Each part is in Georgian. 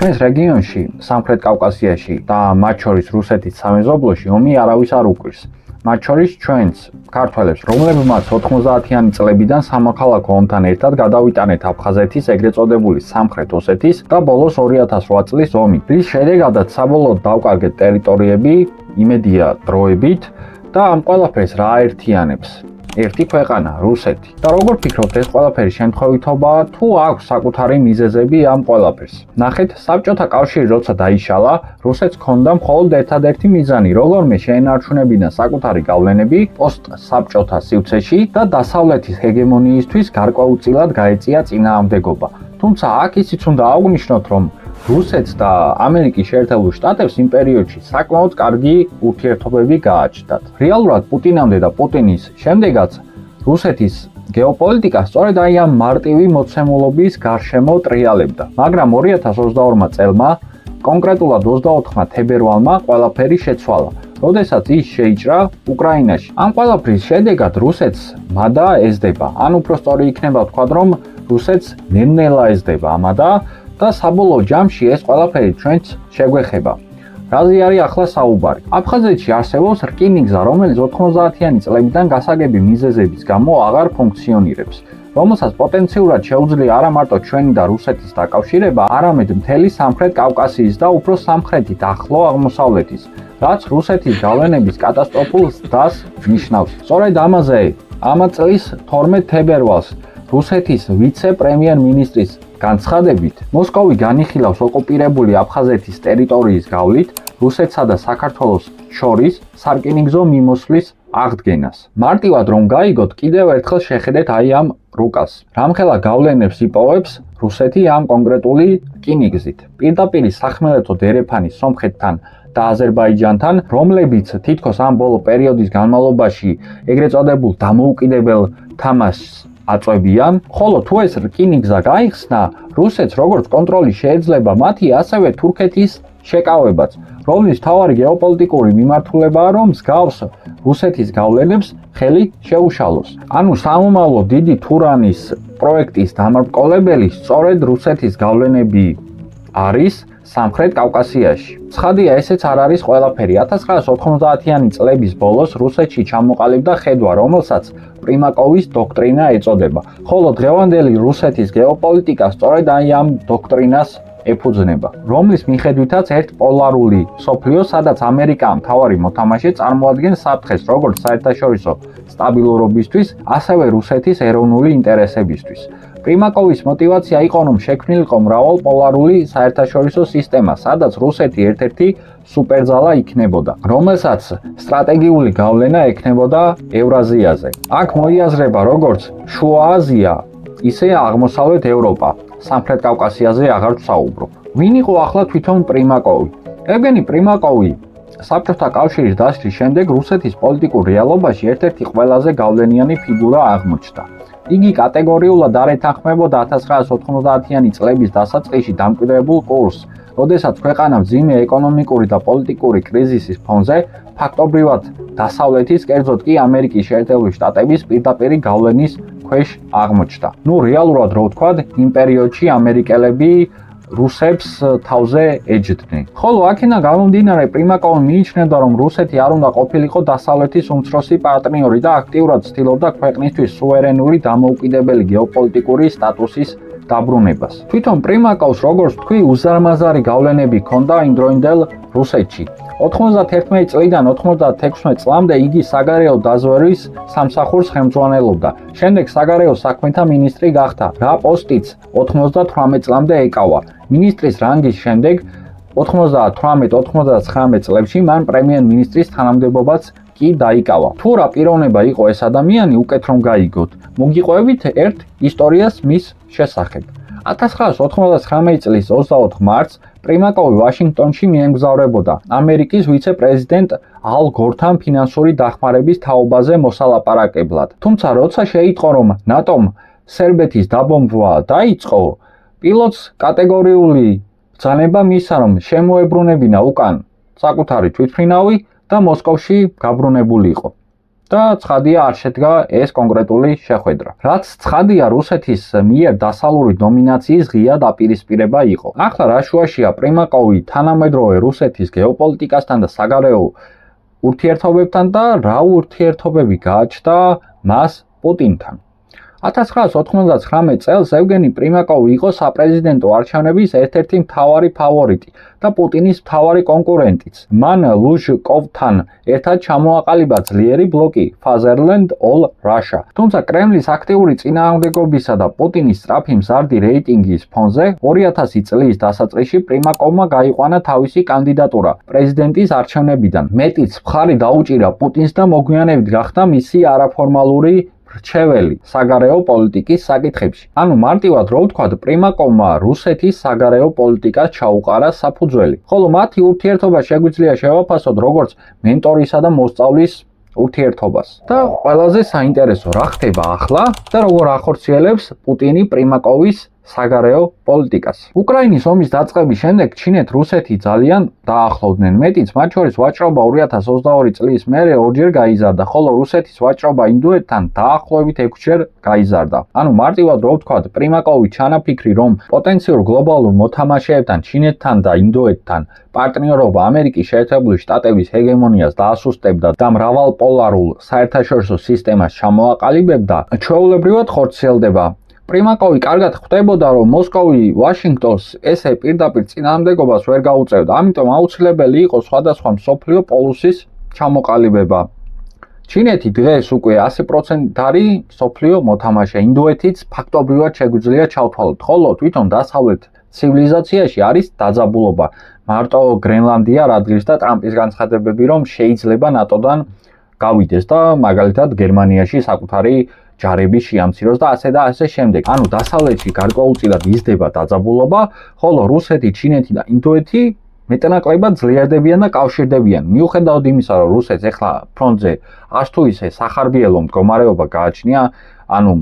ჩვენს რეგიონში, სამხრეთ კავკასიაში და მათ შორის რუსეთის სამეზობლოში ომი არავის არ უკვირს. მათ შორის ჩვენს ქართველებს, რომლებმაც 90-იანი წლებიდან სამოქალაქო ომთან ერთად გადავიტანეთ აფხაზეთის, ეგრეთ წოდებული სამხრეთ ოსეთის და ბოლოს 2008 წლის ომი. რის შედეგადაც საბოლოოდ დავკარგეთ ტერიტორიები, იმედია დროებით და ამ ყველაფერს რა აერთიანებს? ერთი ქვეყანა, რუსეთი. და როგორ ფიქრობთ, ეს ყველაფერი შემთხვევითობაა თუ აქვს საკუთარი მიზეზები ამ ყველაფერს? ნახეთ, საბჭოთა კავშირი როცა დაიშალა, რუსეთს ჰქონდა მხოლოდ ერთადერთი მიზანი, როგორმე შეენარჩუნებინა საკუთარი გავლენები პოსტ-საბჭოთა სივრცეში და დასავლეთის ჰეგემონიისთვის გარკვეულწილად გაეწია წინააღმდეგობა. თუმცა აქ ისიც უნდა აღვნიშნოთ, რომ რუსეთს და ამერიკის შეერთებულ შტატებს იმ პერიოდში საკმაოდ კარგი ურთიერთობები გააჩნდათ. რეალურად პუტინამდე და პუტინის შემდეგაც რუსეთის გეოპოლიტიკა სწორედ აი ამ მარტივი მოცემულობის გარშემო ტრიალებდა. მაგრამ 2022 წელმა, კონკრეტულად 24 თებერვალმა ყველაფერი შეცვალა, როდესაც ის შეიჭრა უკრაინაში. ამ ყველაფრის შედეგად რუსეთს მადა ეზდება, ან უფრო სწორი იქნება ვთქვათ, რომ რუსეთს ნელ-ნელა ეზდება ამადა და საბოლოო ჯამში ეს ყველაფერი ჩვენც შეგვეხება. რაზე არის ახლა საუბარი? აფხაზეთში არსებობს რკინიგზა, რომელიც 90-იანი წლებიდან გასაგები მიზეზების გამო აღარ ფუნქციონირებს, რომელსაც პოტენციურად შეუძლია არა მარტო ჩვენი და რუსეთის დაკავშირება, არამედ მთელი სამხრეთ კავკასიის და უფრო სამხრეთით ახლო აღმოსავლეთის, რაც რუსეთის გავლენების კატასტროფულ ზრდას ნიშნავს. სწორედ ამაზე ამ წლის 12 თებერვალს რუსეთის ვიცე-პრემიერ-მინისტრის განცხადებით, მოსკოვი განიხილავს ოკუპირებული აფხაზეთის ტერიტორიის გავლით რუსეთსა და საქართველოს შორის სარკინიგზო მიმოსვლის აღდგენას. მარტივად რომ გაიგოთ, კიდევ ერთხელ შეხედეთ აი ამ რუკას. რამხელა გავლენებს იპოვებს რუსეთი ამ კონკრეტული რკინიგზით. პირდაპირ სახმელეთო დერეფანის სომხეთთან და აზერბაიჯანთან, რომლებიც თითქოს ამ ბოლო პერიოდის განმავლობაში ეგრეთ წოდებულ დამოუკიდებელ თამაშს აწვევიან, ხოლო თუ ეს რკინიგზა გაიხსნა, რუსეთს როგორც კონტროლი შეეძლება მათი, ასევე თურქეთის შეკავებაც, რომლის მთავარი გეოპოლიტიკური მიმართულებაა, რომ მსგავს რუსეთის გავლენებს ხელი შეუშალოს. ანუ სამომავლო დიდი თურანის პროექტის დამარბკოლებელი სწორედ რუსეთის გავლენები არის სამხრეთ კავკასიაში. ცხადია, ესეც არ არის ყველაფერი. 1990-იანი წლების ბოლოს რუსეთში ჩამოყალიბდა ხედვა, რომელსაც პრიმაკოვის დოქტრინა ეწოდება. ხოლო დღევანდელი რუსეთის გეოპოლიტიკა სწორედ აი ამ დოქტრინას ეფუძნება, რომლის მიხედვითაც ერთპოლარული მსოფლიო, სადაც ამერიკა მთავარი მოთამაშე წარმოადგენს საფრთხეს როგორც საერთაშორისო სტაბილურობისთვის, ასევე რუსეთის ეროვნული ინტერესებისთვის. პრიმაკოვის мотиваცია იყო, რომ შექმნილიყო მრავალპოლარული საერთაშორისო სისტემა, სადაც რუსეთი ერთ-ერთი სუპერძალა იქნებოდა, რომელსაც სტრატეგიული გავლენა ექნებოდა ევრაზიაზე. აქ მოიაზრება როგორც შუა აზია, ისე აღმოსავლეთ ევროპა. სამხრეთ კავკასიაზე აღარ ვსაუბრობ. ვინ იყო ახლა თვითონ პრიმაკოვი? ევგენი პრიმაკოვი საბჭოთა კავშირის დაშლის შემდეგ რუსეთის პოლიტიკურ რეალობაში ერთ-ერთი ყველაზე გავლენიანი ფიგურა აღმოჩნდა. იგი კატეგორიულად არ ეთანხმებოდა 1990-იანი წლების დასაწყისში დამკვიდრებულ კურსს, როდესაც ქვეყანა მძიმე ეკონომიკური და პოლიტიკური კრიზისის ფონზე ფაქტობრივად დასავლეთის, კერძოდ კი ამერიკის შეერთებული შტატების პირდაპირი გავლენის ქვეშ აღმოჩნდა. რეალურად რო ვთქვათ, იმ პერიოდში ამერიკელები რუსებს თავზე ეჯდნენ. ხოლო აქედან გამომდინარე, პრიმაკოვი მიიჩნევდა, რომ რუსეთი არ უნდა ყოფილიყო დასავლეთის უმცროსი პარტნიორი და აქტიურად ცდილობდა ქვეყნისთვის სუვერენური დამოუკიდებელი გეოპოლიტიკური სტატუსის დაბრუნებას. თვითონ პრიმაკოვს, როგორც თქვი, უზარმაზარი გავლენები ჰქონდა იმდროინდელ რუსეთში. 91 წლიდან 96 წლამდე იგი საგარეო დაზვერვის სამსახურს ხელმძღვანელობდა. შემდეგ საგარეო საქმეთა მინისტრი გახდა, რა პოსტიც 98 წლამდე ეკავა. მინისტრის რანგის შემდეგ 98-99 წლებში მან პრემიერ-მინისტრის თანამდებობაც კი დაიკავა. თუ რა პიროვნება იყო ეს ადამიანი, უკეთ რომ გაიგოთ, მოგიყვებით ერთ ისტორიას მის შესახებ. 1999 წლის 24 მარტს პრიმაკოვი ვაშინგტონში მიემგზავრებოდა ამერიკის ვიცე-პრეზიდენტ ალ გორთან ფინანსური დახმარების თაობაზე მოსალაპარაკებლად. თუმცა როცა შეიტყო, რომ ნატომ სერბეთის დაბომბვა დაიწყო, პილოტს კატეგორიული ბრძანება მისცა, რომ შემოებრუნებინა უკან საკუთარი თვითმფრინავი და მოსკოვში გაბრუნებულიყო. და ცხადია არ შედგა ეს კონკრეტული შეხვედრა. რაც ცხადია რუსეთის მიერ დასავლური დომინაციის ღია დაპირისპირება იყო. ახლა რა შუაშია პრიმაკოვი თანამედროვე რუსეთის გეოპოლიტიკასთან და საგარეო ურთიერთობებთან და რა ურთიერთობები გააჩნდა მას პუტინთან. 1999 წელს ევგენი პრიმაკოვი იყო საპრეზიდენტო არჩევნების ერთ-ერთი მთავარი ფავორიტი და პუტინის მთავარი კონკურენტიც. მან ლუჟკოვთან ერთად ჩამოაყალიბა ძლიერი ბლოკი Fatherland All Russia. თუმცა კრემლის აქტიური წინააღმდეგობისა და პუტინის სწრაფი მზარდი რეიტინგის ფონზე 2000 წლის დასაწყისში პრიმაკოვმა გაიყვანა თავისი კანდიდატურა პრეზიდენტის არჩევნებიდან. მეტიც მხარი დაუჭირა პუტინს და მოგვიანებით გახდა მისი არაფორმალური რჩეველი საგარეო პოლიტიკის საკითხებში. ანუ მარტივად რო ვთქვათ, პრიმაკოვმა რუსეთის საგარეო პოლიტიკას ჩაუყარა საფუძველი. ხოლო მათი ურთიერთობა შეგვიძლია შევაფასოთ როგორც მენტორისა და მოსწავლის ურთიერთობას. და ყველაზე საინტერესო რა ხდება ახლა და როგორ ახორციელებს პუტინი პრიმაკოვის საგარეო პოლიტიკას. უკრაინის ომის დაწყების შემდეგ ჩინეთ-რუსეთი ძალიან დაახლოვდნენ. მეტიც მათ შორის ვაჭრობა 2022 წლის მერე ორჯერ გაიზარდა, ხოლო რუსეთის ვაჭრობა ინდოეთთან დაახლოებით 6 ჯერ გაიზარდა. ანუ მარტივად რო ვთქვათ, პრიმაკოვი ჩანაფიქრი, რომ პოტენციურ გლობალურ მოთამაშეებთან ჩინეთთან და ინდოეთთან პარტნიორობა ამერიკის შეერთებული შტატების ჰეგემონიას დაასუსტებდა და მრავალპოლარულ საერთაშორისო სისტემას ჩამოაყალიბებდა, ჩვეულებრივად ხორციელდება. პრიმაკოვი კარგად ხვდებოდა, რომ მოსკოვი ვაშინგტონს ესე პირდაპირ წინააღმდეგობას ვერ გაუწევდა, ამიტომ აუცილებელი იყო სხვადასხვა მსოფლიო პოლუსის ჩამოყალიბება. ჩინეთი დღეს უკვე 100%-არი მსოფლიო მოთამაშე, ინდოეთიც ფაქტობრივად შეგვიძლია ჩავთვალოთ, ხოლო თვითონ დასავლეთ ცივილიზაციაში არის დაძაბულობა. მარტო გრენლანდია რადგან და ტრამპის განცხადებები, რომ შეიძლება ნატოდან გავიდეს და მაგალითად გერმანიაში საკუთარი ჯარები შეამციროს და ასე შემდეგ. ანუ დასავლეთში გარკვეულწილად იზრდება დაძაბულობა, ხოლო რუსეთი, ჩინეთი და ინდოეთი მეტნაკლებად ძლიერდებიან და კავშირდებიან. მიუხედავად იმისა, რომ რუსეთს ეხლა ფრონტზე არც თუ ისე სახარბიელო მდგომარეობა გააჩნია, ანუ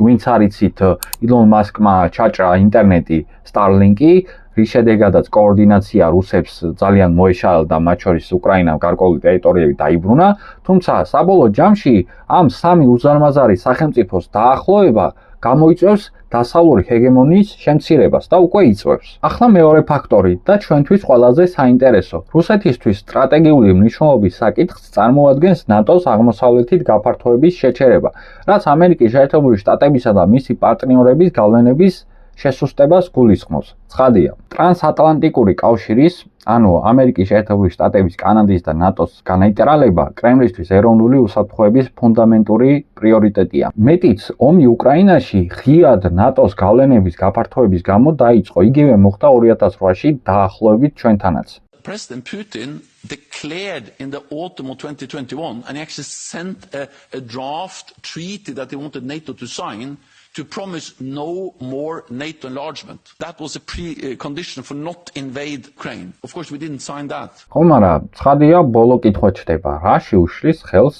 ვინც არიცით, ილონ მასკმა ჩაჭრა ინტერნეტი Starlink-ი, რის შედეგადაც კოორდინაცია რუსებს ძალიან მოეშალა და მათ შორის უკრაინამ გარკვეული ტერიტორიები დაიბრუნა, თუმცა საბოლოო ჯამში ამ სამი უზარმაზარი სახელმწიფოს დაახლოება გამოიწვევს დასავლური ჰეგემონიის შემცირებას და უკვე იწვევს. ახლა მეორე ფაქტორი და ჩვენთვის ყველაზე საინტერესო. რუსეთისთვის სტრატეგიული მნიშვნელობის საკითხს წარმოადგენს ნატოს აღმოსავლეთით გაფართოების შეჩერება, რაც ამერიკის შეერთებული შტატებისა და მისი პარტნიორების გავლენების შესუსტებას გულისხმობს. ცხადია, ტრანსატლანტიკური კავშირის, ანუ ამერიკის შეერთებული შტატების, კანადის და ნატოს განაიტერალება კრემლისთვის ეროვნული უსაფრთხოების ფუნდამენტური პრიორიტეტია. მეტიც, ომი უკრაინაში ღიად ნატოს გავლენების გაფართოების გამო დაიწყო. იგივე მოხდა 2008-ში დაახლოებით ჩვენთანაც. President Putin declared in the autumn of 2021 and he actually sent a draft treaty that he wanted NATO to sign to promise no more NATO enlargement. That was a precondition for not invade Ukraine. Of course, we didn't sign that. ხომარა, ცხადია, ბოლო კითხვა ჩდება. რაში უშლის ხელს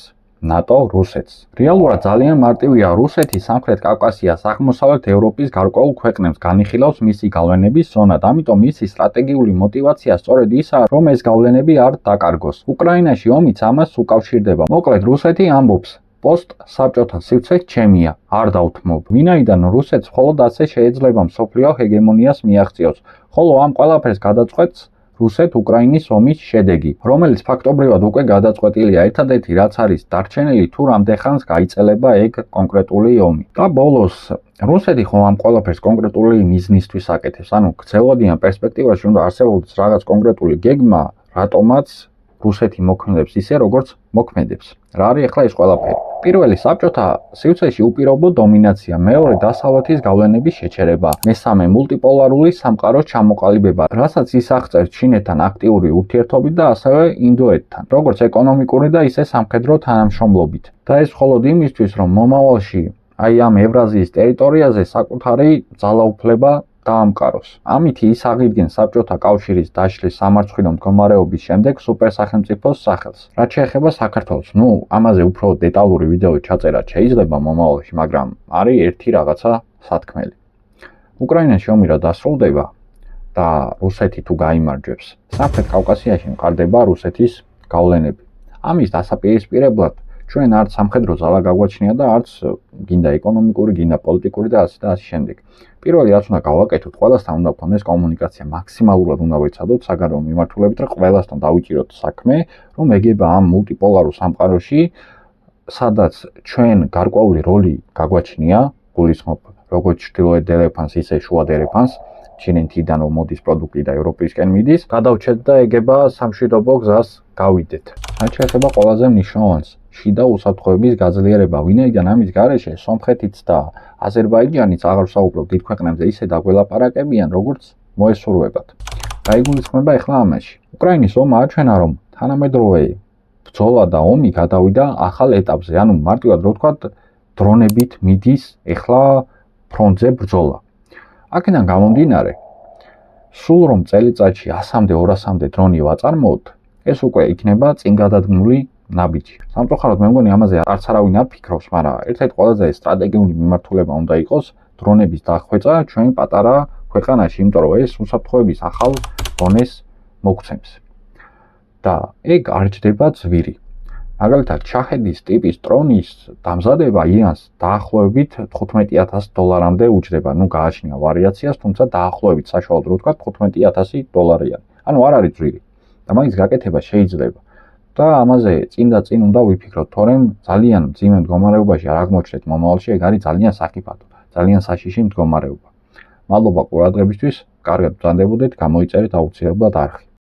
ნატო რუსეთს? რეალურად ძალიან მარტივია, რუსეთი სამხრეთ კავკასიას, აღმოსავლეთ ევროპის გარკვეულ ქვეყნებს განიხილავს მისი გავლენების ზონად, ამიტომ მისი სტრატეგიული мотиваცია სწორედ ისაა, რომ ეს გავლენები არ დაკარგოს. უკრაინაში ომიც ამას უკავშირდება. მოკლედ, რუსეთი ამბობს, პოსტ-საბჭოთა სივრცე ჩემია, არ დავთმობ. ვინაიდან რუსეთს მხოლოდ ასე შეიძლება მსოფლიო ჰეგემონიას მიაღწიოს, ხოლო ამ ყველაფერს გადაწყვეტს რუსეთ-უკრაინის ომის შედეგი, რომელიც ფაქტობრივად უკვე გადაწყვეტილია. ერთადერთი რაც არის დარჩენილი, თუ რამდენხანს გაიწელება ეგ კონკრეტული ომი. და ბოლოს, რუსეთი ხომ ამ ყველაფერს კონკრეტული მიზნისთვის აკეთებს, ანუ გრძელვადიან პერსპექტივაში უნდა არსებობდეს რაღაც კონკრეტული გეგმა, რატომაც რუსეთი მოქმედებს ისე, როგორც მოქმედებს. რა არის ახლა ეს ყველაფერი? პირველი საბჭოთა სივრცეში უპირობო დომინაცია, მეორე დასავლეთის გავლენების შეჩერება, მესამე მულტიპოლარული სამყაროს ჩამოყალიბება, რასაც ის აღწერს ჩინეთთან აქტიური ურთიერთობით და ასევე ინდოეთთან, როგორც ეკონომიკური და ისე სამხედრო თანამშრომლობით. და ეს მხოლოდ იმისთვის, რომ მომავალში აი ამ ევრაზიის ტერიტორიაზე საკუთარი ძალაუფლება დაამყაროს. ამით ის აღიდგენს საბჭოთა კავშირის დაშლის სამარცხვინო მდგომარეობის შემდეგ სუპერსახელმწიფოს სახელს. რაც შეეხება საქართველოს, ამაზე უფრო დეტალური ვიდეო ჩაწერა შეიძლება მომავალში, მაგრამ არის ერთი რაღაცა სათქმელი. უკრაინაში ომი რა დასრულდება და რუსეთი თუ გაიმარჯვებს, სამხრეთ კავკასიაში მყარდება რუსეთის გავლენები. ამის დასაპირისპირებლად ჩვენ არც სამხედრო ძალა გაგვაჩნია და არც გინდა ეკონომიკური, გინდა პოლიტიკური და ასე შემდეგ. პირველი რაც უნდა გავაკეთოთ, ყველასთან უნდა გქონდეს კომუნიკაცია, მაქსიმალურად უნდა ვეცადოთ საგარეო მიმართულებით, რომ ყველასთან დავიჭიროთ საქმე, რომ ეგება ამ მულტიპოლარულ სამყაროში, სადაც ჩვენ გარკვეული როლი გაგვაჩნია, გულისხმობ როგორც ჩრდილოეთ დელეფანს, ისე შუა დელეფანს, ჩინეთიდან რომ მოდის პროდუქტი და ევროპისკენ მიდის, გადავჩეთ და ეგება სამშვიდობო გზას გავიდეთ. რაც შეეხება ყველაზე მნიშვნელოვანს, შიდა უსაფრთხოების გაძლიერება, ვინაიდან ამის გარეშე სომხეთიც და აზერბაიჯანიც აღარ ვსაუბრობ დიდ ქვეყნებზე ისე დაგველაპარაკებიან, როგორც მოესურვებათ. გაიგულისხმება ახლა ამაში. უკრაინის ომმა აჩვენა, რომ თანამედროვე ბრძოლა და ომი გადავიდა ახალ ეტაპზე, ანუ მარტივად რო ვთქვათ, დრონებით მიდის ახლა ფრონტზე ბრძოლა. აქედან გამომდინარე, სულ რომ წელიწადში 100-მდე 200-მდე დრონი ვაწარმოოთ, ეს უკვე იქნება წინ გადადგმული ნაბიჯი. სამწუხაროდ მე მგონი ამაზე არც არავინ არ ფიქრობს, მაგრამ ერთ-ერთი ყველაზე სტრატეგიული მიმართულება უნდა იყოს დრონების დახვეწა ჩვენ პატარა ქვეყანაში, იმიტომ რომ ეს უსაფრთხოების ახალ დონეს მოგცემს. და ეგ არ ჯდება ძვირი. მაგალითად, შაჰედის ტიპის დრონის დამზადება ირანს დაახლოებით $15,000-მდე უჯდება. ნუ გააჩნია ვარიაციას, თუმცა დაახლოებით საშუალოდ რო ვთქვათ $15,000. ანუ არ არის ძვირი. და მაგის გაკეთება შეიძლება. და ამაზე წინ და წინ უნდა ვიფიქროთ, თორემ ძალიან მძიმე მდგომარეობაში არ აღმოჩნდეთ მომავალში, ეგ არის ძალიან სახიფათო, ძალიან საშიში მდგომარეობა. მადლობა ყურადღებისთვის, კარგად ბრძანდებოდეთ, გამოიწერეთ აუცილებლად არხი.